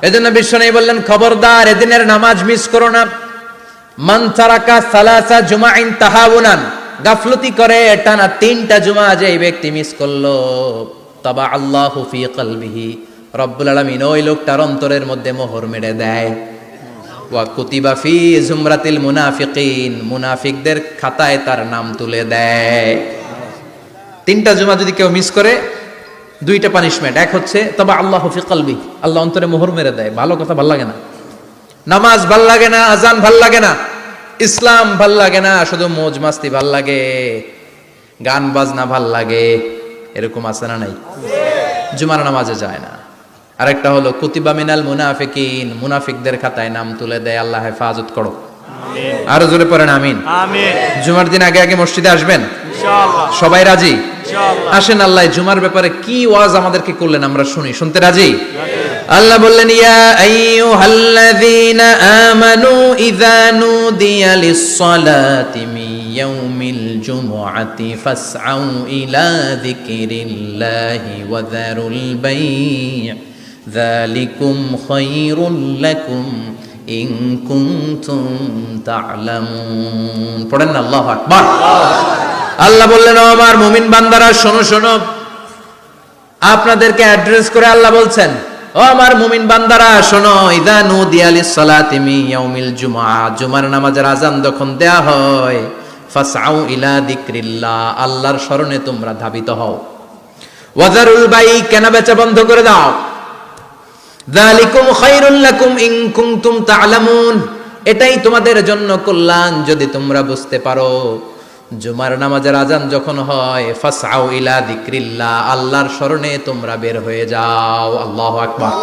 এজন্য বিশ্বনবী বললেন, খবরদার এদিনের নামাজ মিস করো না। মান তারাকা সালাসা জুমাইন তাহাউনান, গাফলতি করে টানা 3টা জুমা যে ব্যক্তি মিস করলো, তাবা আল্লাহু ফি কলবিহি, রব্বুল আলামিন ওই লোকটার অন্তরের মধ্যে মোহর মেরে দেয়। ওয়া কুতিবা ফি জুমরাতিল মুনাফিকিন, মুনাফিকদের খাতায় তার নাম তুলে দেয়। 3টা জুমা যদি কেউ মিস করে, 2টা পানিশমেন্ট। এক হচ্ছে তবা আল্লাহু ফি কলবি, আল্লাহ অন্তরে মোহর মেরে দেয়। ভালো কথা ভাল লাগে না, নামাজ ভাল লাগে না, আজান ভাল লাগে না, ইসলাম ভাল লাগে না, শুধু মৌজ মাস্তি ভাল লাগে, গান বাজনা ভাল লাগে, এরকম আছে না নাই? জুমার নামাজে যায় না। আরেকটা হলো কুতিবা মিনাল মুনাফিকিন, মুনাফিকদের খাতায় নাম তুলে দেয়। আল্লাহ হেফাজত করো, আরো জোরে পড়েন আমিন। জুমার দিন আগে আগে মসজিদে আসবেন ইনশাআল্লাহ। সবাই রাজি? ইনশাআল্লাহ। আসেন, আল্লাহ জুমার ব্যাপারে কি ওয়াজ আমাদেরকে করলেন আমরা শুনি। শুনতে রাজি? আল্লাহ বললেন, ইয়া আইয়ুহাল্লাযীনা আমানু ইযা নুদিয়া লিস-সালাতি মিন ইয়াউমিল জুমআতি ফাসআউ ইলা যিকরিল্লাহি ওয়া যারুল বাই', যালিকুম খায়রুল লাকুম ইন কুনতুম তা'লামুন। পড়েন না আল্লাহু আকবার। আল্লাহ বললেন, ও আমার মুমিন বান্দারা শোনো শোনো। আপনাদেরকে অ্যাড্রেস করে আল্লাহ বলছেন, ও আমার মুমিন বান্দারা শোনো, ইযা নুদিয়া লিস-সালাতি মিন ইয়াউমিল জুমআ, জুমার নামাজের আযান যখন দেয়া হয়, ফাসআউ ইলা যিকরিল্লাহ, আল্লাহর স্মরণে তোমরা ধাবিত হও। ওয়া যারুল বাই', কেনা বেচা বন্ধ করে দাও। যালিকুম খায়রুল লাকুম ইন কুনতুম তা'লামুন, এটাই তোমাদের জন্য কল্যাণ যদি তোমরা বুঝতে পারো। জুমার নামাজের আযান যখন হয়, ফাসআউ ইলা যিকরিল্লাহ, আল্লাহর স্মরণে তোমরা বের হয়ে যাও। আল্লাহু আকবার।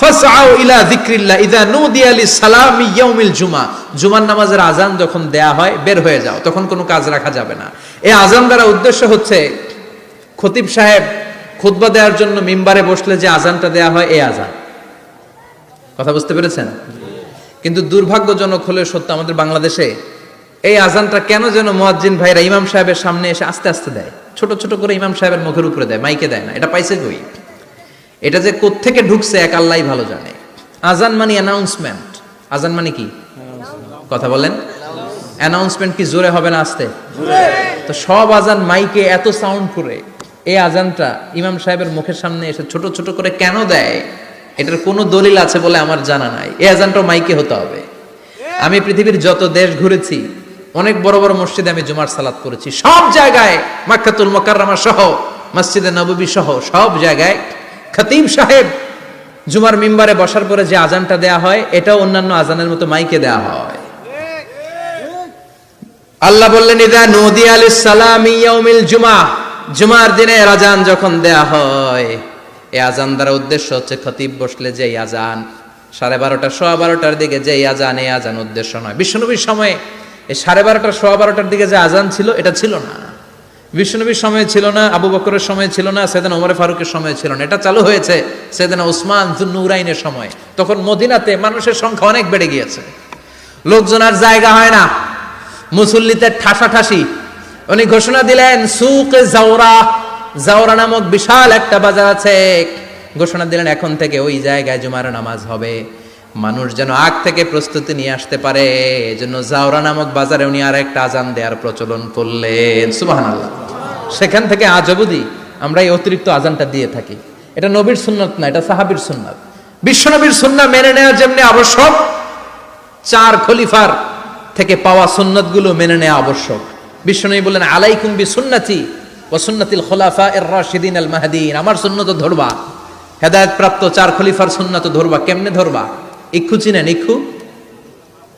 ফাসআউ ইলা যিকরিল্লাহ ইযা নুদিয়া লিস-সালামি ইয়াউমিল জুমআ, জুমার নামাজের আযান যখন দেয়া হয় বের হয়ে যাও, তখন কোনো কাজ রাখা যাবে না। এই আযান দ্বারা উদ্দেশ্য হচ্ছে খতিব সাহেব খুতবা দেওয়ার জন্য মিম্বারে বসলে যে আযানটা দেয়া হয়, এই আযান। কথা বুঝতে পেরেছেন? কিন্তু দুর্ভাগ্যজনক হলে সত্য, আমাদের বাংলাদেশে এই আযানটা কেন যেন মুয়াজ্জিন ভাইরা ইমাম সাহেবের সামনে এসে আস্তে আস্তে দেয়, ছোট ছোট করে ইমাম সাহেবের মুখের উপরে দেয়, মাইকে দেয় না। এটা পাইছে কই? এটা যে কোত্থেকে ঢুকছে এক আল্লাহই ভালো জানে। আযান মানে অ্যানাউন্সমেন্ট। আযান মানে কি? কথা বলেন। অ্যানাউন্সমেন্ট কি জোরে হবে না আস্তে? তো সব আযান মাইকে এত সাউন্ড করে, এই আযানটা ইমাম সাহেবের মুখের সামনে এসে ছোট ছোট করে কেন দেয়? এটার কোনো দলিল আছে বলে আমার জানা নাই। এই আযানটাও মাইকে হতে হবে। আমি পৃথিবীর যত দেশ ঘুরেছি, অনেক বড় বড় মসজিদে আমি জুমার সালাত করেছি, সব জায়গায় মক্কাতুল মুকাররমা সহ মসজিদে নববী সহ সব জায়গায় খতিব সাহেব জুমার মিম্বারে বসার পরে যে আযানটা দেয়া হয়, এটাও অন্যান্য আযানের মতো মাইকে দেয়া হয়। আল্লাহ বললেন, ইযা নুদিয়া লিস-সালামি ইয়াউমিল জুমআ, জুমার দিনে আযান যখন দেয়া হয়, এই আযান দ্বারা উদ্দেশ্য হচ্ছে খতিব বসলে যে আযান 12:30 সোয়া 12টার দিকে যে আযান, এই আযান উদ্দেশ্য নয়। বিশ্বনবীর সময়ে এই 12:30 সোয়া 12টার দিকে যে আযান ছিল, এটা ছিল না। বিশ্বনবীর সময় ছিল না, আবু বকরের সময় ছিল না, সাইয়েদনা ওমর ফারুকের সময় ছিল না। এটা চালু হয়েছে সাইয়েদনা উসমান যুন্নুরাইনের সময়। তখন মদিনাতে মানুষের সংখ্যা অনেক বেড়ে গিয়েছে, লোকজন আর জায়গা হয় না, মুসল্লিতে ঠাসাঠাসি। উনি ঘোষণা দিলেন, সুক জাওরা, জাওরা নামক বিশাল একটা বাজার আছে, ঘোষণা দিলেন এখন থেকে ওই জায়গায় জুমার নামাজ হবে। মানুষ যেন আগ থেকে প্রস্তুতি নিয়ে আসতে পারে, এজন্য জাওরা নামক বাজারে উনি আর একটা আযান দেওয়ার প্রচলন করলেন। সুবহানাল্লাহ। সেখান থেকে আজ অবধি আমরা এই অতিরিক্ত আযানটা দিয়ে থাকি। এটা নবীর সুন্নাত না, এটা সাহাবীর সুন্নাত। বিশ্বনবীর সুন্নাহ মেনে নেওয়া যেমনি আবশ্যক, 4 খলিফার থেকে পাওয়া সুন্নাতগুলো মেনে নেওয়া আবশ্যক। বিশ্বনবী বললেন, আলাইকুম বিসুন্নতি ওয়া সুন্নাতিল খুলাফায়ে রাশিদিন আল মাহদিন, আমার সুন্নাত ধরবা, হেদায়েত প্রাপ্ত 4 খলিফার সুন্নাত ধরবা। কেমনে ধরবা? ইক্ষু চিনেন? ইক্ষু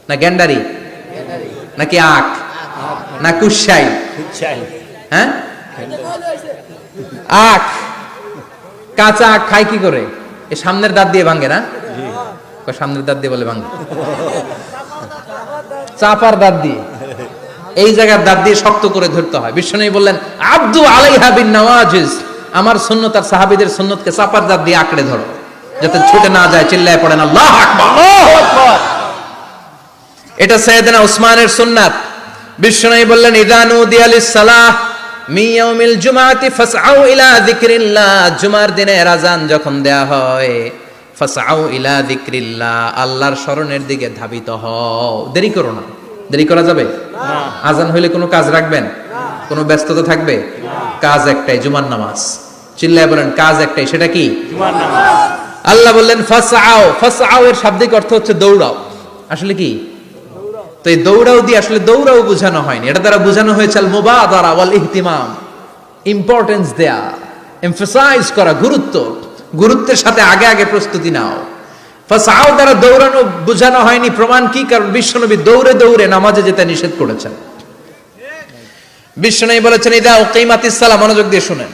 না গ্যান্ডারি নাকি আখ না কুশাই? হ্যাঁ, আখ। কাঁচা আখ খায় কি করে? এই সামনের দাঁত দিয়ে ভাঙে না? সামনের দাঁত দিয়ে বলে ভাঙে, চাপার দাঁত দিয়ে, এই জায়গার দাঁত দিয়ে শক্ত করে ধরতে হয়। বিশ্বনবী বললেন, আব্দু আলাইহা বিন নওয়াজিজ, আমার সুন্নাত আর সাহাবীদের সুন্নাতকে চাপার দাঁত দিয়ে আঁকড়ে ধরো, যাতে ছুটে না যায়। চিল্লায় পড়েন আল্লাহু আকবার। এটা সাইয়েদনা উসমানের সুন্নাত। বিশ্বনবী বললেন, ইযা নুদিয়া লিস-সালাহ মিন ইয়াউমিল জুমআতি ফাসআউ ইলা যিকরিল্লাহ, জুমার দিনে আযান যখন দেয়া হয়, ফাসআউ ইলা যিকরিল্লাহ, আল্লাহর স্মরণের দিকে ধাবিত হও। দেরি করো না। দেরি করা যাবে না। আজান হইলে কোনো কাজ রাখবেন? কোনো ব্যস্ততা থাকবে? কাজ একটাই, জুমার নামাজ। চিল্লায় বলেন কাজ একটাই, সেটা কি? জুমার নামাজ। আল্লাহ বললেন ফাসআউ। ফাসআউ এর শাব্দিক অর্থ হচ্ছে দৌড়াও। আসলে কি? তো এই দৌড়াও দিয়ে আসলে দৌড়াও বোঝানো হয়নি, এটা দ্বারা বোঝানো হয়েছে আল মুবাদারা ওয়াল ইহতিমাম, ইম্পর্টেন্স দেয়া, এমফাসাইজ করা, গুরুত্বের সাথে আগে আগে প্রস্তুতি নাও। ফাসআউ দ্বারা দৌড়ানো বোঝানো হয়নি। প্রমাণ কি? কারণ বিশ্বনবী দৌড়ে দৌড়ে নামাজে যেতে নিষেধ করেছেন। বিশ্বনবী বলেছেন ইদা উকিমাতিস সালাহ, মনোযোগ দিয়ে শুনেন,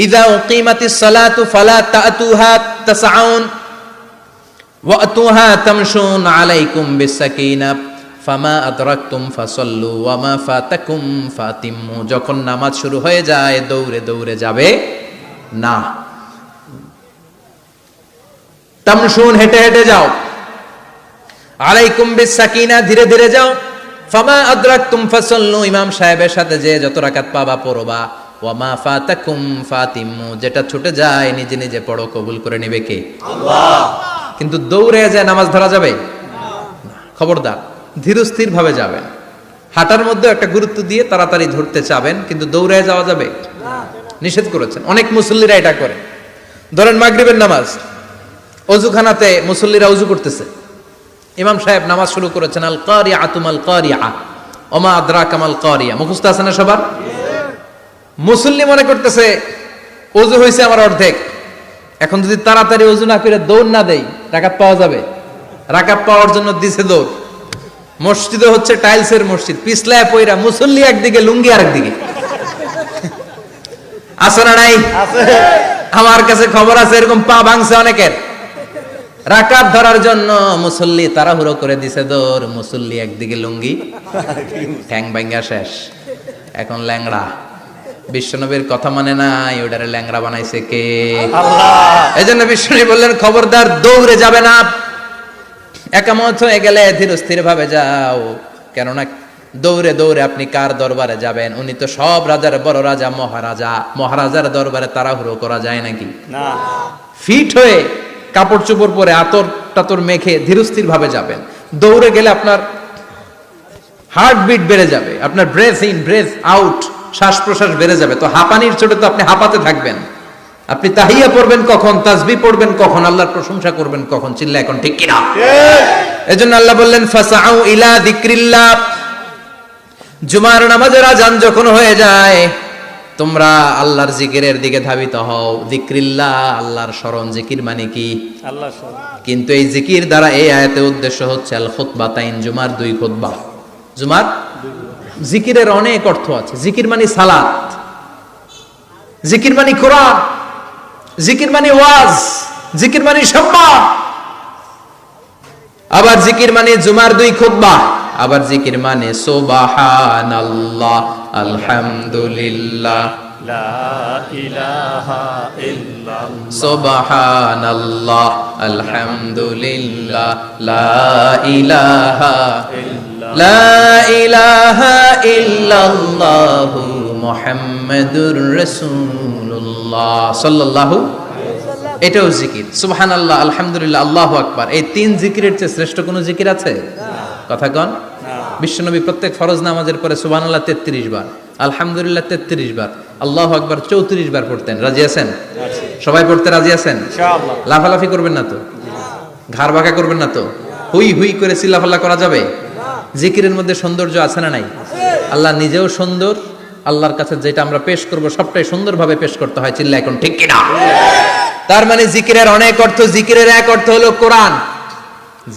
ইদা উকিমাতিস সালাতু ফালা তাতুহা তাসআউন ওয়া আতুহা তামশুন আলাইকুম বিসাকিনাহ ফামা আদরাকতুম ফাসাল্লু ওয়া মা ফাতাকুম ফাতিম্মু। যখন নামাজ শুরু হয়ে যায় দৌড়ে দৌড়ে যাবে না। তামশুন, হেঁটে হেঁটে যাও। আলাইকুম বিসাকিনা, ধীরে ধীরে যাও। ফামা আদরাকতুম ফাসাল্লু, ইমাম সাহেবের সাথে যে যত রাকাত পাবা পড়বা। ওয়া মা ফাতাকুম ফাতিম্মু, যেটা ছুটে যায় নিজে নিজে পড়ো, কবুল করে নেবে কে? আল্লাহ। কিন্তু দৌড়ে যায় নামাজ ধরা যাবে না। খবরদার, ধীরস্থির ভাবে যাবেন। হাঁটার মধ্যে একটা গুরুত্ব দিয়ে তাড়াতাড়ি ধরতে চাবেন, কিন্তু দৌড়ে যাওয়া যাবে না, নিষেধ করেছেন। অনেক মুসল্লিরা এটা করে। ধরেন মাগরিবের নামাজ, অজুখানাতে মুসল্লিরা ওযু করতেছে, ইমাম সাহেব নামাজ শুরু করেছেন আল কারিআতু মাল কারিআ ওমা আদরাকা মাল কারিআ। মুখস্থ আছে না সবার? মুসল্লি মনে করতেছে ওযু হয়েছে আমার অর্ধেক, এখন যদি তাড়াতাড়ি ওযু না করে দৌড় না দেই রাকাত পাওয়া যাবে? রাকাত পাওয়ার জন্য দিছে দৌড়। মসজিদে হচ্ছে টাইলসের মসজিদ, পিছলায় পয়রা মুসল্লি একদিকে, লুঙ্গি আরেকদিকে। আছে না নাই? আমার কাছে খবর আছে এরকম পা ভাঙছে অনেকের। রাকাত ধরার জন্য মুসল্লি তাড়াহুড়ো করে দিছে দৌড়, মুসল্লি একদিকে লুঙ্গি, ঠ্যাং ভাঙা শেষ, এখন ল্যাংড়া। বিশ্বনবীর কথা মানে নাই, ওটারে ল্যাংড়া বানাইছে কে? আল্লাহ। এজন্য বিশ্বনবী বললেন খবরদার দৌড়ে যাবে না। একামত হয়ে গেলে ধীরস্থির ভাবে যাও, কেননা দৌড়ে দৌড়ে আপনি কার দরবারে যাবেন? উনি তো সব রাজার বড় রাজা, মহারাজা। মহারাজার দরবারে তাড়াহুড়ো করা যায় নাকি? না। ফিট হয়ে কাপড় চোপড় পরে আতর টাতর মেখে ধীরস্থির ভাবে যাবেন। দৌড়ে গেলে আপনার হার্টবিট বেড়ে যাবে, আপনার ব্রেথ ইন ব্রেথ আউট, শ্বাস প্রশ্বাস বেড়ে যাবে। তো হাঁপানির চোটে তো আপনি হাঁপাতে থাকবেন। আপনি তাহিয়া পড়বেন কখন, তাসবিহ পড়বেন কখন, আল্লাহর প্রশংসা করবেন কখন? চিল্লা এখন ঠিক কিনা? এজন্য আল্লাহ বললেন ফাসআউ ইলা যিকরিল্লাহ। জুমার নামাজের আজান যখন হয়ে যায় তোমরা আল্লাহর জিকিরের দিকে ধাবিত হও। যিকরিল্লাহ, আল্লাহর স্মরণ। জিকির মানে কি? আল্লাহর স্মরণ। কিন্তু এই জিকির দ্বারা এই আয়াতের উদ্দেশ্য হচ্ছে আল খুতবাতাইন, জুমার দুই খুতবা। জুমার জিকিরের অনেক অর্থ আছে। জিকির মানে সালাত, জিকির মানে কোরআন, জিকির মানে ওয়াজ, জিকির মানে সম্মান। আবার জিকির মানে জুমার দুই খুতবা। আবার জিকির মানে সুবহানাল্লাহ, আলহামদুলিল্লাহ, লা ইলাহা ইল্লাল্লাহ, সুবহানাল্লাহ, আলহামদুলিল্লাহ, লা ইলাহা ইল্লাল্লাহ, লা ইলাহা ইল্লাল্লাহু মুহাম্মাদুর রাসূলুল্লাহ সাল্লাল্লাহু। এটাও জিকির। সুবহানাল্লাহ, আলহামদুলিল্লাহ, আল্লাহু আকবার। এই তিন জিকিরের চেয়ে শ্রেষ্ঠ কোনো জিকির আছে? কথা কন। বিশ্বনবী প্রত্যেক ফরজ নামাজের পরে সুবহানাল্লাহ 33 বার, আলহামদুলিল্লাহ 33 বার, আল্লাহু আকবার 34 বার পড়তেন। রাজি আছেন? সবাই পড়তে রাজি আছেন? ইনশাআল্লাহ। লাফালাফি করবেন না তো? ঘাড় বাঁকা করবেন না তো? হুই হুই করে চিল্লাফাল্লা করা যাবে? জিকিরের মধ্যে সৌন্দর্য আছে না নাই? আল্লাহ নিজেও সুন্দর। আল্লাহর কাছে যেটা আমরা পেশ করব সবটাই সুন্দরভাবে পেশ করতে হয়। চিল্লা এখন ঠিক কিনা? তার মানে জিকিরের অনেক অর্থ। জিকিরের এক অর্থ হলো কোরআন।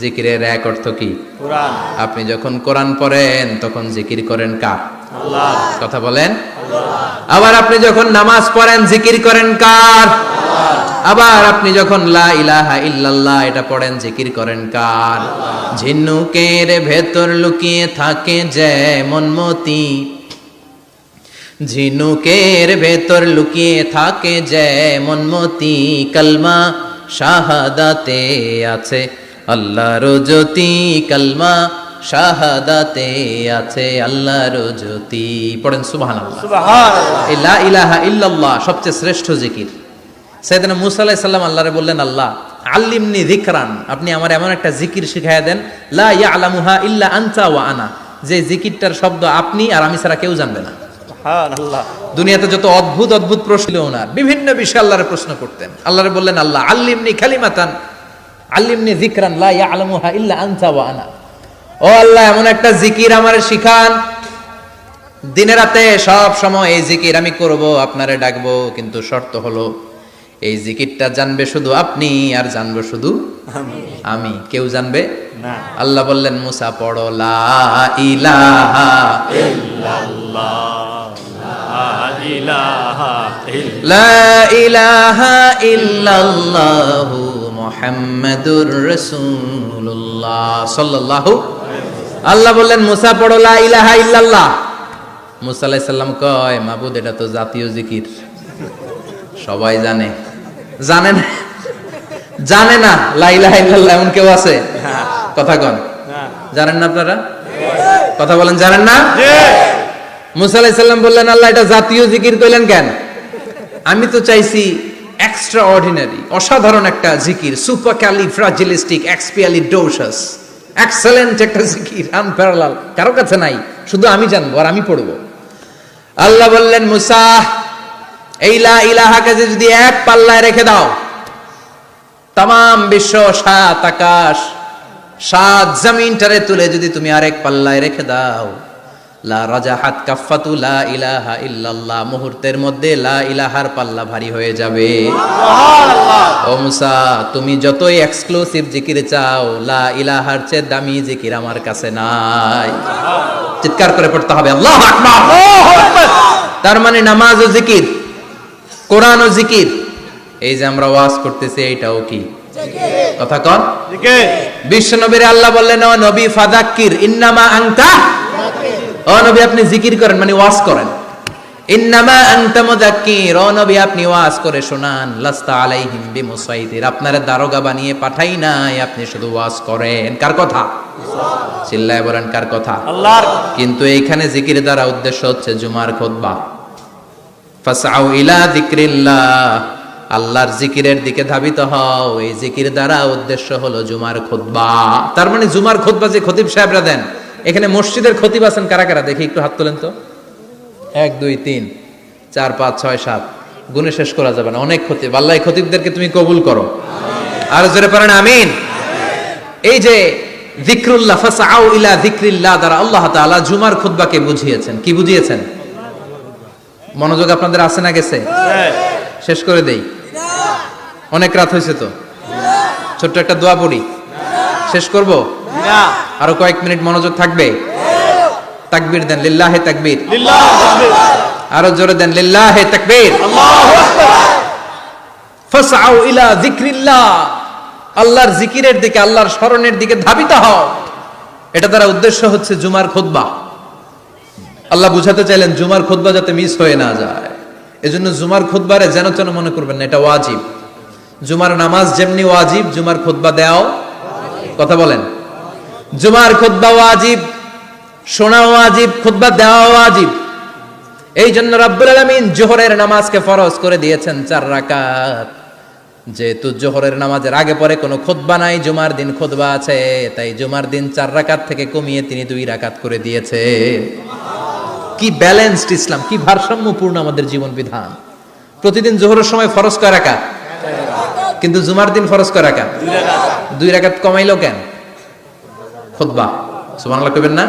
জিকিরের এক অর্থ কি? কোরআন। আপনি যখন কোরআন পড়েন তখন জিকির করেন কার? আল্লাহ। কথা বলেন। আল্লাহ। আবার আপনি যখন নামাজ পড়েন জিকির করেন কার? আল্লাহ। আবার আপনি যখন লা ইলাহা ইল্লাল্লাহ এটা পড়েন জিকির করেন কার? আল্লাহ। ঝিনুকের ভেতর লুকিয়ে থাকে যেমন মতি, ঝিনুকের ভেতর লুকিয়ে থাকে যেমন মতি, কালমা শাহাদাতে আছে আল্লাহর জ্যোতি, কালমা শাহাদাতে আছে আল্লাহর জ্যোতি। পড়েন সুবহানাল্লাহ। সুবহানাল্লাহ। লা ইলাহা ইল্লাল্লাহ সবচেয়ে শ্রেষ্ঠ জিকির। সাইয়েদনা মূসা আলাইহিস সালাম আল্লাহরে বললেন, আল্লাহ আল্লিমনি যিকরান, আপনি আমার এমন একটা জিকির শিখাইয়া দেন, লা ইয়ালামুহা ইল্লা আনতা ওয়া আনা, যে জিকিরটার শব্দ আপনি আর আমি ছাড়া কেউ জানবে না। সুবহানাল্লাহ। দুনিয়াতে যত অদ্ভুত অদ্ভুত প্রশ্ন ছিল ওনার, বিভিন্ন বিষয়ে আল্লাহরে প্রশ্ন করতেন। আল্লাহরে বললেন, আল্লাহ আল্লিমনি কালিমাতান আল্লিমনি যিকরান লা ইয়ালামুহা ইল্লা আনতা ওয়া আনা, ও আল্লাহ এমন একটা জিকির আমারে শিখান, দিনে রাতে সব সময় এই জিকির আমি করব, আপনারে ডাকবো, কিন্তু শর্ত হলো এই জিকিরটা জানবে শুধু আপনি আর জানবো শুধু আমি, কেউ জানবে না। আল্লাহ বললেন, মুসা পড়ো লা ইলাহা ইল্লাল্লাহ, লা ইলাহা ইল্লাল্লাহ, লা ইলাহা ইল্লাল্লাহু মুহাম্মাদুর রাসূলুল্লাহ সাল্লাল্লাহু। আল্লাহ বললেন, মুসা পড়ো লা ইলাহা ইল্লাল্লাহ। মুসা আলাইহিস সালাম কয়, মাবুদ এটা তো জাতীয় জিকির, সবাই জানে। জানে না, জানে না লা ইলাহা ইল্লাল্লাহ এমন কেউ আছে? কথা কন, জানেন না আপনারা? কথা বলেন, জানেন না? মুসা আলাইহিস সালাম বললেন, আল্লাহ এটা জাতীয় জিকির কইলেন কেন? আমি তো চাইছি এক্সট্রা অর্ডিনারি, অসাধারণ একটা জিকির, সুপারক্যালিফ্রাজিলিস্টিক এক্সপিয়ালিডোসাস, এক্সেলেন্ট একটা জিকির, আনপ্যারালাল, কারো কাছে নাই, শুধু আমি জানবো আর আমি পড়বো। আল্লাহ বললেন, মুসা এই লা ইলাহাকে যদি এক পাল্লায় রেখে দাও, তামাম বিশ্ব, সাত আকাশ, সাত জমিনটারে তুলে যদি তুমি আরেক পাল্লায় রেখে দাও, লা রাজাহাত কাফাতু লা ইলাহা ইল্লাল্লাহ, মুহূর্তের মধ্যে লা ইলাহার পাল্লা ভারী হয়ে যাবে। ও মুসা, তুমি যতই এক্সক্লুসিভ জিকির চাও, লা ইলাহার চেয়ে দামি জিকির আমার কাছে নাই। চিৎকার করে পড়তে হবে আল্লাহু আকবার। তার মানে নামাজ ও জিকির, কোরআন ও জিকির, এই যে আমরা ওয়াজ করতেছি এইটাও কি কথা কন? বিশ্ব নবীর আল্লাহ বললেন, ও নবী ফাযাক্কির ইন্নামা আনতা, ও নবী আপনি জিকির করেন মানে ওয়াজ করেন। ইন্নামা আনতা মুযাক্কির, ও নবী আপনি ওয়াজ করে শোনান। লাস্তা আলাইহিম বিমুসাইতির, আপনারে দারোগা বানিয়ে পাঠাই নাই, আপনি শুধু ওয়াজ করেন। কার কথা? চিল্লায় বলেন কার কথা? আল্লাহর। কিন্তু এইখানে জিকির দ্বারা উদ্দেশ্য হচ্ছে জুমার খুতবা। ফাসআউ ইলা যিকরিল্লাহ, আল্লাহর জিকিরের দিকে ধাবিত হও, এই জিকির দ্বারা উদ্দেশ্য হলো জুমার খুতবা। তার মানে জুমার খুতবা যে খতিব সাহেবরা দেন, এখানে মসজিদের খতিব আছেন কারা কারা দেখি একটু হাত তোলেন তো। 1 2 3 4 5 6 7, গুণে শেষ করা যাবে না, অনেক খতিব। আল্লাহ এই খতিবদেরকে তুমি কবুল করো, আর জোরে পড়েন আমিন। এই যে যিকরুল্লাহ, ফাসআউ ইলা যিকরিল্লাহ দ্বারা আল্লাহ তাআলা জুমার খুতবাকে বুঝিয়েছেন। কি বুঝিয়েছেন? মনোযোগ আপনাদের আছে না গেছে? শেষ করে দেই, অনেক রাত হয়েছে তো। ছোট্ট একটা দোয়া পড়ি, শেষ করব? আরো কয়েক মিনিট মনোযোগ থাকবে? তাকবীর দেন, লিল্লাহে তাকবীর, আরো জোরে দেন, লিল্লাহে তাকবীর। ফাসআউ ইলা যিকরিল্লাহ, আল্লাহর জিকিরের দিকে, আল্লাহর স্মরণের দিকে ধাবিত হও। এটা দ্বারা উদ্দেশ্য হচ্ছে জুমার খুতবা। আল্লাহ বুঝাতে চাইলেন জুমার খুতবা যাতে মিস হয়ে না যায়, এজন্য জুমার খুতবারে যেন তেন মনে করবেন না, এটা ওয়াজিব। জুমার নামাজ যেমনি ওয়াজিব, জুমার খুতবা দেওয়াও, কথা বলেন, জুমার খুতবা ওয়াজিব, শোনা ওয়াজিব, খুতবা দেওয়া ওয়াজিব। এই জন্য রব্বুল আলামিন জোহরের নামাজকে ফরজ করে দিয়েছেন 4 রাকাত। যেহেতু জোহরের নামাজের আগে পরে কোনো খুতবা নাই, জুমার দিন খুতবা আছে, তাই জুমার দিন 4 রাকাত থেকে কমিয়ে তিনি 2 রাকাত করে দিয়েছে। কি ব্যালেন্সড ইসলাম, কি ভারসাম্যপূর্ণ আমাদের জীবন বিধান। প্রতিদিন জোহরের সময় ফরজ কয় রাকাত, কিন্তু জুমার দিন ফরজ কয় রাকাত? 2 রাকাত কমাইলো কেন? খুতবা, সুবহানাল্লাহ কইবেন না?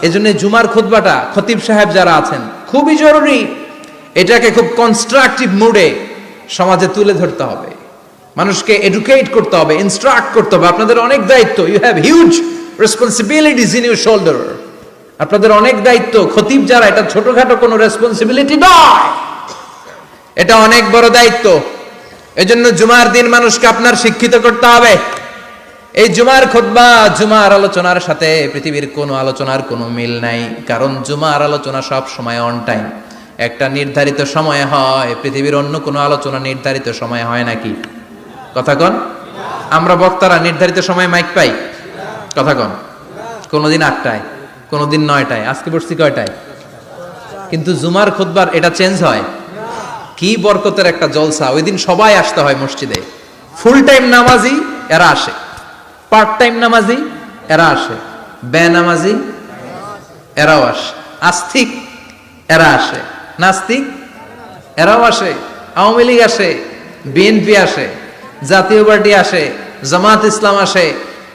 এজন্য জুমার খুতবাটা খতিব সাহেব যারা আছেন খুবই জরুরি। এটাকে খুব কনস্ট্রাকটিভ মুডে সমাজে তুলে ধরতে হবে, মানুষকে এডুকেট করতে হবে, ইনস্ট্রাক্ট করতে হবে। আপনাদের অনেক দায়িত্ব, you have huge responsibilities in your shoulder. আপনাদের অনেক দায়িত্ব। খতিব যারা, এটা ছোটখাটো কোনো রেসপন্সিবিলিটি নয়, এটা অনেক বড় দায়িত্ব। এজন্য জুমার দিন মানুষকে আপনার শিক্ষিত করতে হবে। এই জুমার খুতবা, জুমার আলোচনার সাথে পৃথিবীর কোনো আলোচনার কোনো মিল নাই, কারণ জুমার আলোচনা সব সময় অন টাইম, একটা নির্ধারিত সময় হয়। পৃথিবীর অন্য কোনো আলোচনা নির্ধারিত সময় হয় নাকি? কথা কন। আমরা বক্তারা নির্ধারিত সময় মাইক পাই? কথা কন। কোনোদিন 8টায়, কোনোদিন 9টায়, আজকে বসছি কয়টায়? কিন্তু জুমার খুতবার এটা চেঞ্জ হয়। কি বরকতের একটা জলসা, ওই দিন সবাই আসতে হয় মসজিদে। ফুল টাইম নামাজি এরা আসে, পার্ট টাইম নামাজি এরা আসে, বেনামাজি এরাও আসে, আস্তিক এরা আসে, নাস্তিক এরাও আসে, আওয়ামী লীগ আসে, বিএনপি আসে, জাতীয় পার্টি আসে, জামাত ইসলাম আসে,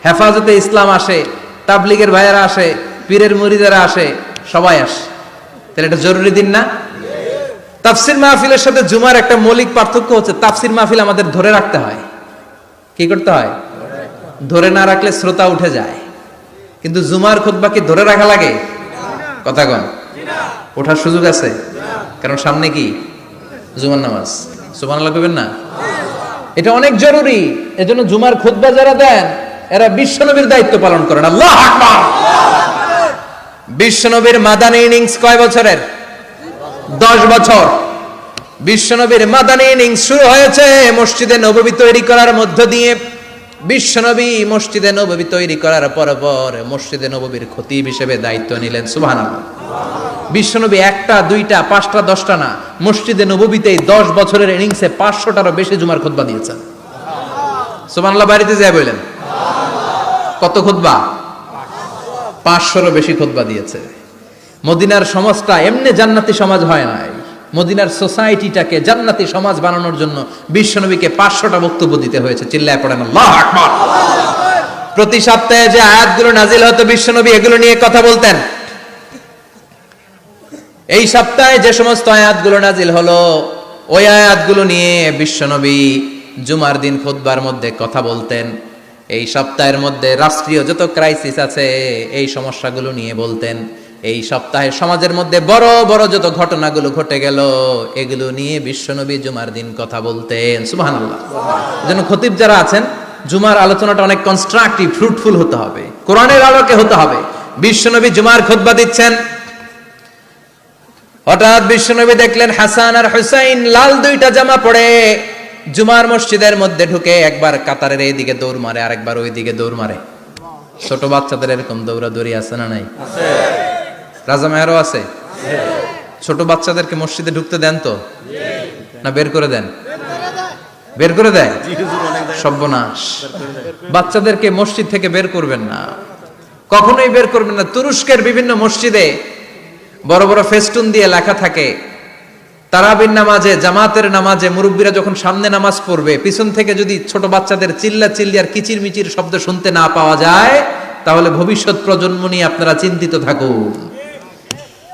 হেফাজতে ইসলাম আসে, তাবলিগের ভাইয়েরা আসে, পীরের মুরিদেরা আসে, সবাই আসে। তাহলে এটা জরুরি দিন না? তাফসির মাহফিলের সাথে জুমার একটা মৌলিক পার্থক্য হচ্ছে, তাফসির মাহফিল আমাদের ধরে রাখতে হয়। কি করতে হয়? ধরে না রাখলে শ্রোতা উঠে যায়। কিন্তু জুমার খুতবা কি ধরে রাখা লাগে? কথা কন, ওঠার সুযোগ আছে? কারণ সামনে কি জুমার নামাজ। সুবহানাল্লাহ কইবেন না? এটা অনেক জরুরি। এজন্য জুমার খুতবা যারা দেন এরা বিশ্বনবীর দায়িত্ব পালন করেন। আল্লাহু আকবার। বিশ্বনবীর মাদানী ইনিংস কয় বছরের? 10 বছর। বিশ্বনবীর মাদানী ইনিংস শুরু হয়েছে মসজিদে নববী তৈরি করার মধ্য দিয়ে। বিশ্বনবী মসজিদে নববী তৈরি করার পর মসজিদে নববীর খতিব হিসেবে দায়িত্ব নিলেন। সুবহানাল্লাহ। বিশ্বনবী একটা, দুইটা, পাঁচটা, 10টা না, মসজিদে নববীতেই 10 বছরের ইনিংসে 500টারও বেশি জুমার খুতবা দিয়েছেন। সুবহানাল্লাহ। বাড়িতে যায় বললেন কত খুতবা? 500রও বেশি খুতবা দিয়েছে। মদিনার সমাজটা এমনি জান্নাতি সমাজ হয় নাই। মদিনার সোসাইটিটাকে জান্নাতি সমাজ বানানোর জন্য বিশ্বনবীকে 500টা বক্তব্য দিতে হয়েছে। চিল্লায় পড়েন আল্লাহু আকবার। প্রতি সপ্তাহে যে আয়াতগুলো নাজিল হতো বিশ্বনবী এগুলো নিয়ে কথা বলতেন। এই সপ্তাহে যে সমস্ত আয়াতগুলো নাজিল হলো ওই আয়াতগুলো নিয়ে বিশ্বনবী জুমার দিন খুতবার মধ্যে কথা বলতেন। এই সপ্তাহের মধ্যে রাষ্ট্রীয় যত ক্রাইসিস আছে এই সমস্যাগুলো নিয়ে বলতেন। এই সপ্তাহে সমাজের মধ্যে বড় বড় যত ঘটনাগুলো ঘটে গেল এগুলো নিয়ে বিশ্বনবী জুমার দিন কথা বলতেন। সুবহানাল্লাহ। এজন্য খতিব যারা আছেন জুমার আলোচনাটা অনেক কনস্ট্রাকটিভ, ফ্রুটফুল হতে হবে, কোরআনের আলোকে হতে হবে। বিশ্বনবী জুমার খুতবা দিচ্ছেন, হঠাৎ বিশ্বনবী দেখলেন হাসান আর হুসাইন লাল 2টা জামা পরে জুমার মসজিদের মধ্যে ঢুকে একবার কাতারের এইদিকে দৌড় মারে, আরেকবার ওইদিকে দৌড় মারে। ছোট বাচ্চাদের এরকম দৌড়াদৌড়ি আছে না নাই? রাজা মেয়ারও আছে। ছোট বাচ্চাদেরকে মসজিদে ঢুকতে দেন তো না বের করে দেন? বের করে দেয়। সর্বনাশ। বাচ্চাদেরকে মসজিদ থেকে বের করবেন না, কখনোই বের করবেন না। তুরস্কের বিভিন্ন মসজিদে বড় বড় ফেস্টুন দিয়ে লেখা থাকে তারাবির নামাজে, জামাতের নামাজে মুরব্বীরা যখন সামনে নামাজ পড়বে পিছন থেকে যদি ছোট বাচ্চাদের চিল্লা চিল্লি আর কিচির মিচির শব্দ শুনতে না পাওয়া যায় তাহলে ভবিষ্যৎ প্রজন্ম নিয়ে আপনারা চিন্তিত থাকুন।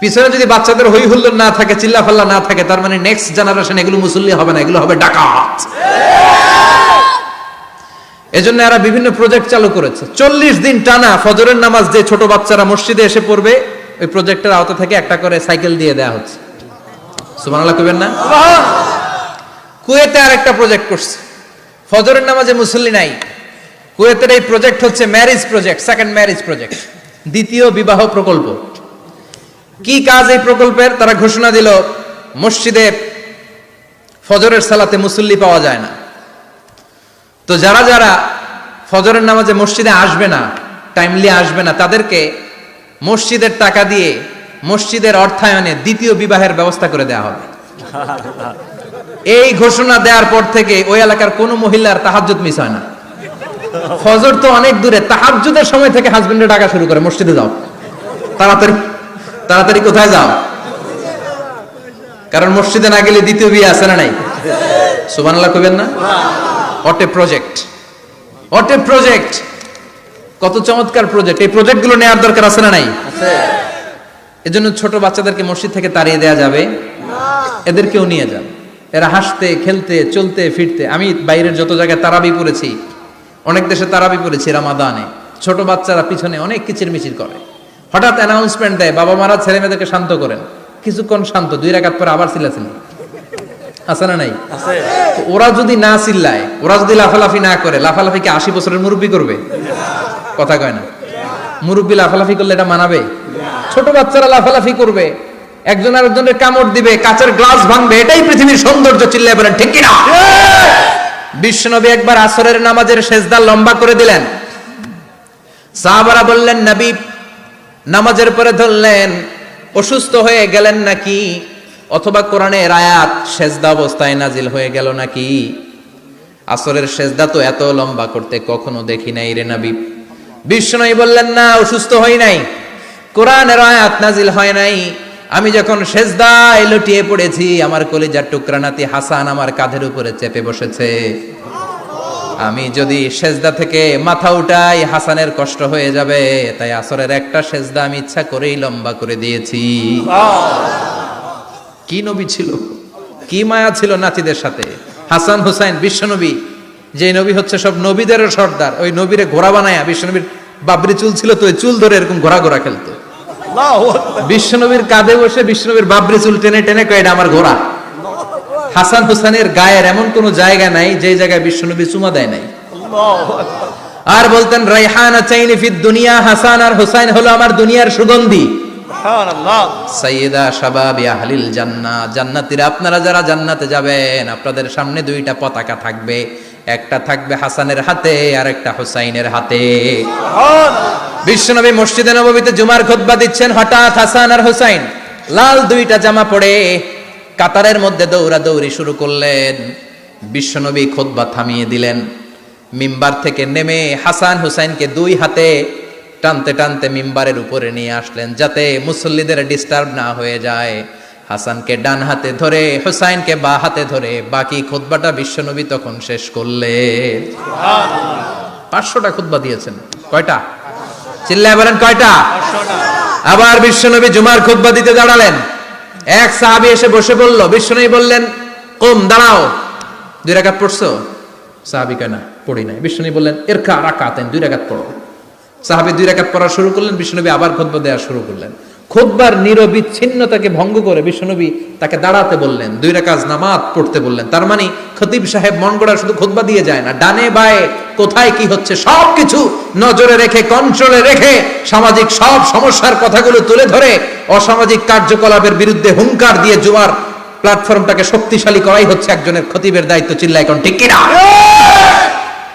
পিছনে যদি বাচ্চাদের হই হুল্লোড় না থাকে, চিল্লা ফাল্লা না থাকে, তার মানে নেক্সট জেনারেশন এগুলো মুসল্লি হবে না, এগুলো হবে ডাকাত। এজন্য এরা বিভিন্ন প্রজেক্ট চালু করেছে। 40 দিন টানা ফজরের নামাজ যে ছোট বাচ্চারা মসজিদে এসে পড়বে ওই প্রজেক্টের আওতা থেকে একটা করে সাইকেল দিয়ে দেওয়া হচ্ছে। সুবহানাল্লাহ কইবেন না? কুয়েতে আরেকটা প্রজেক্ট করছে, ফজরের নামাজে মুসল্লি নাই। কুয়েতের এই প্রজেক্ট হচ্ছে marriage project, second marriage project, দ্বিতীয় বিবাহ প্রকল্প। কি কাজ এই প্রকল্পের? তারা ঘোষণা দিল মসজিদে ফজরের সালাতে মুসল্লি পাওয়া যায় না, তো যারা যারা ফজরের নামাজে মসজিদে আসবে না, টাইমলি আসবে না, তাদেরকে মসজিদের টাকা দিয়ে মসজিদের অর্থায়নে দ্বিতীয় বিবাহের ব্যবস্থা করে দেওয়া হবে। এই ঘোষণা দেওয়ার পর থেকে ওই এলাকার কোনো মহিলার তাহাজ্জুদ মিস হয় না। ফজর তো অনেক দূরে, তাহাজ্জুদের সময় থেকে হাজবেন্ডের ডাকা শুরু করে মসজিদে যাও, তাড়াতাড়ি তাড়াতাড়ি কোথায় যাও, কারণ মসজিদে না গেলে দ্বিতীয় বিয়ে আছে না নাই? সুবহানাল্লাহ কইবেন না? What a project, what a project, কত চমৎকার প্রজেক্ট। এই প্রজেক্টগুলো নেওয়ার দরকার আছে না নাই? এজন্য ছোট বাচ্চাদেরকে মসজিদ থেকে তাড়িয়ে দেওয়া যাবে না, এদেরকেও নিয়ে যান। এরা হাসতে খেলতে চলতে ফিরতে, আমি বাইরের যত জায়গায় তারাবি পড়েছি, অনেক দেশে তারাবি পড়েছি রামাদানে, ছোট বাচ্চারা পিছনে অনেক কিচির মিচির করে। হঠাৎ অ্যানাউন্সমেন্ট দেয় বাবা মারা ছেলে মেয়েদেরকে শান্ত করেন, কিছুক্ষণ শান্ত, 2 রাকাত পরে আবার চিল্লাচিল্লি, আছে না নাই? ওরা যদি না চিল্লায়, ওরা যদি লাফালাফি না করে, লাফালাফি কি 80 বছরের মুরব্বী করবে? কথা কয় না। মুরব্বী লাফালাফি করলে এটা মানাবে? ছোট বাচ্চারা লাফালাফি করবে, একজন আরেকজনের কামড় দিবে, কাচের গ্লাস ভাঙবে, এটাই পৃথিবীর সৌন্দর্য। চিল্লায় বলেন ঠিক কিনা? বিশ্বনবী একবার আসরের নামাজের সেজদা লম্বা করে দিলেন, সাহাবারা বললেন নবী নামাজের পরে ধরলেন অসুস্থ হয়ে গেলেন নাকি, অথবা কোরআনের আয়াত সেজদা অবস্থায় নাজিল হয়ে গেল নাকি? আসরের সেজদা তো এত লম্বা করতে কখনো দেখি নাই রে নবী। বিষ্ণুই বললেন, না, অসুস্থ হই নাই, কোরআনের আয়াত নাজিল হয় নাই। আমি যখন সেজদায় লুটিয়ে পড়েছি, আমার কলিজার টুকরা নাতি হাসান আমার কাঁধের উপরে চেপে বসেছে। আমি যদি সেজদা থেকে মাথা উঠাই হাসানের কষ্ট হয়ে যাবে, তাই আসরের একটা সেজদা আমি ইচ্ছা করেই লম্বা করে দিয়েছি। কি নবী ছিল, কি মায়া ছিল নাতিদের সাথে। হাসান হুসাইন বিশ্বনবী, যে নবী হচ্ছে সব নবীদেরও সর্দার, ওই নবীরে ঘোড়া বানায়া, বিশ্বনবীর বাবরি চুল ছিল তো, ওই চুল ধরে এরকম ঘোড়া ঘোড়া খেলতো। বিশ্বনবীর কাঁধে বসে বিশ্বনবীর বাবরি চুল টেনে টেনে কয়, এটা আমার ঘোড়া। হাসান হুসাইনের গায়ের এমন কোন জায়গা নাই যে জায়গায় বিশ্বনবী চুমা দেয় নাই। আর বলতেন, রাইহানা চাইনি ফিদ দুনিয়া, হাসান আর হুসাইন হলো আমার দুনিয়ার সুগন্ধি। সাইয়্যিদা শাবাবি আহলিল জান্নাহ, জান্নাতীরা আপনারা যারা জান্নাতে যাবেন, আপনাদের সামনে দুইটা পতাকা থাকবে, একটা থাকবে হাসানের হাতে আর একটা হুসাইনের হাতে। বিশ্বনবী মসজিদে নববীতে জুমার খুতবা দিচ্ছেন, হঠাৎ হাসান আর হুসাইন লাল দুইটা জামা পরে কাতারের মধ্যে দৌড়াদৌড়ি শুরু করলেন। বিশ্বনবী খুতবা থামিয়ে দিলেন, মিম্বার থেকে নেমে হাসান হুসাইনকে দুই হাতে টানতে টানতে মিম্বারের উপরে নিয়ে আসলেন, যাতে মুসল্লিদের ডিস্টার্ব না হয়ে যায়। হাসানকে ডান হাতে ধরে, হুসাইনকে বা হাতে ধরে বাকি খুতবাটা বিশ্বনবী তখন শেষ করলেন। 500টা খুতবা দিয়েছেন। কয়টা? চিল্লায় বলেন, কয়টা? আবার বিশ্বনবী জুমার খুতবা দিতে দাঁড়ালেন। এক সাহাবী এসে বসে বলল, বিশ্বনবী বললেন, কুম, দাঁড়াও, 2 রাকাত পড়ছো? সাহাবী কয়, না, পড়ি নাই। বিশ্বনবী বললেন, ইরকা রাকাতাইন, 2 রাকাত পড়ো। সাহাবী 2 রাকাত পড়া শুরু করলেন, বিশ্বনবী আবার খুতবা দেওয়া শুরু করলেন। খুতবার নিরবিচ্ছিন্নতাকে ভঙ্গ করে বিশ্বনবী তাকে দাঁড়াতে বললেন, 2 রাকাত নামাজ পড়তে বললেন। তার মানে খতিব সাহেব মন গড়া শুধু খুতবা দিয়ে যায় না, ডানে বায়ে কোথায় কি হচ্ছে সবকিছু নজরে রেখে, কন্ট্রোলে রেখে, সামাজিক সব সমস্যার কথাগুলো তুলে ধরে অসামাজিক কার্যকলাপের বিরুদ্ধে হুঙ্কার দিয়ে জুমার প্ল্যাটফর্মটাকে শক্তিশালী করাই হচ্ছে একজনের খতিবের দায়িত্ব। চিল্লায় কোন ঠিক কিনা?